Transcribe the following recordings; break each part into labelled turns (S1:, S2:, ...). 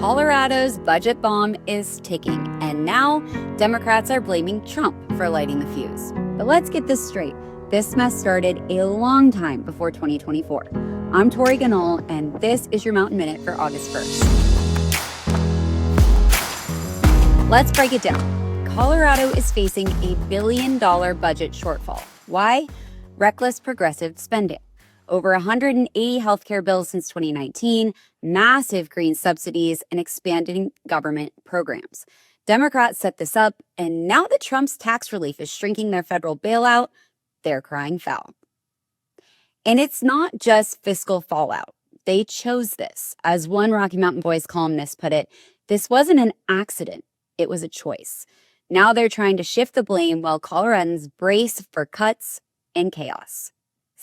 S1: Colorado's budget bomb is ticking, and now Democrats are blaming Trump for lighting the fuse. But let's get this straight. This mess started a long time before 2024. I'm Tori Ganol, and this is your Mountain Minute for August 1st. Let's break it down. Colorado is facing a $1 billion budget shortfall. Why? Reckless progressive spending. Over 180 healthcare bills since 2019, massive green subsidies, and expanding government programs. Democrats set this up, and now that Trump's tax relief is shrinking their federal bailout, they're crying foul. And it's not just fiscal fallout. They chose this. As one Rocky Mountain Boys columnist put it, this wasn't an accident, it was a choice. Now they're trying to shift the blame while Coloradans brace for cuts and chaos.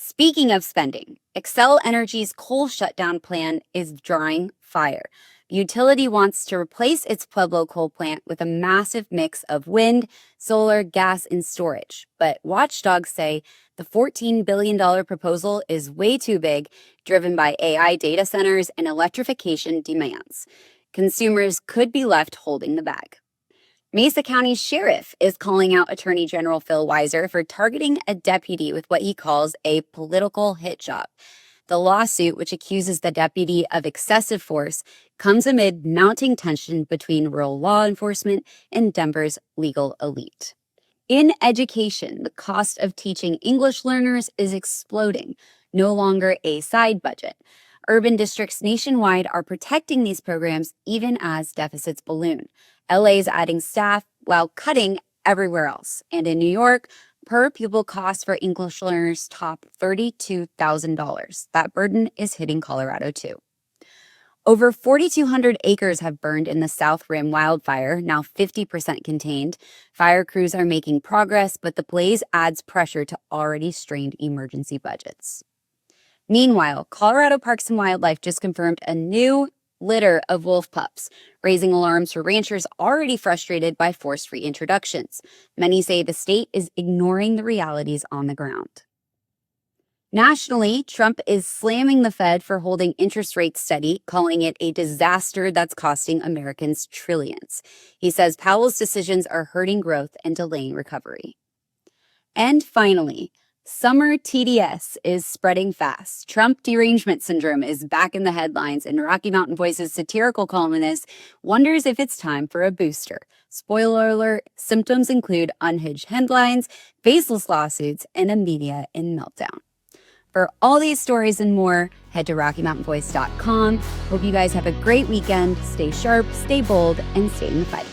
S1: Speaking of spending, Xcel Energy's coal shutdown plan is drawing fire. The utility wants to replace its Pueblo coal plant with a massive mix of wind, solar, gas, and storage. But Watchdogs say the $14 billion proposal is way too big, driven by AI data centers and electrification demands. Consumers could be left holding the bag. Mesa County Sheriff is calling out Attorney General Phil Weiser for targeting a deputy with what he calls a political hit job. The lawsuit, which accuses the deputy of excessive force, comes amid mounting tension between rural law enforcement and Denver's legal elite. In education, the cost of teaching English learners is exploding, no longer a side budget. Urban districts nationwide are protecting these programs even as deficits balloon. LA is adding staff while cutting everywhere else. And in New York, per pupil costs for English learners top $32,000. That burden is hitting Colorado too. Over 4,200 acres have burned in the South Rim wildfire, now 50% contained. Fire crews are making progress, but the blaze adds pressure to already strained emergency budgets. Meanwhile, Colorado Parks and Wildlife just confirmed a new litter of wolf pups, raising alarms for ranchers already frustrated by forced reintroductions. Many say the state is ignoring the realities on the ground. Nationally, Trump is slamming the Fed for holding interest rates steady, calling it a disaster that's costing Americans trillions. He says Powell's decisions are hurting growth and delaying recovery. And finally, summer TDS is spreading fast. Trump Derangement Syndrome is back in the headlines, and Rocky Mountain Voice's satirical columnist wonders if it's time for a booster. Spoiler alert, symptoms include unhinged headlines, faceless lawsuits, and a media in meltdown. For all these stories and more, head to RockyMountainVoice.com. Hope you guys have a great weekend. Stay sharp, stay bold, and stay in the fight.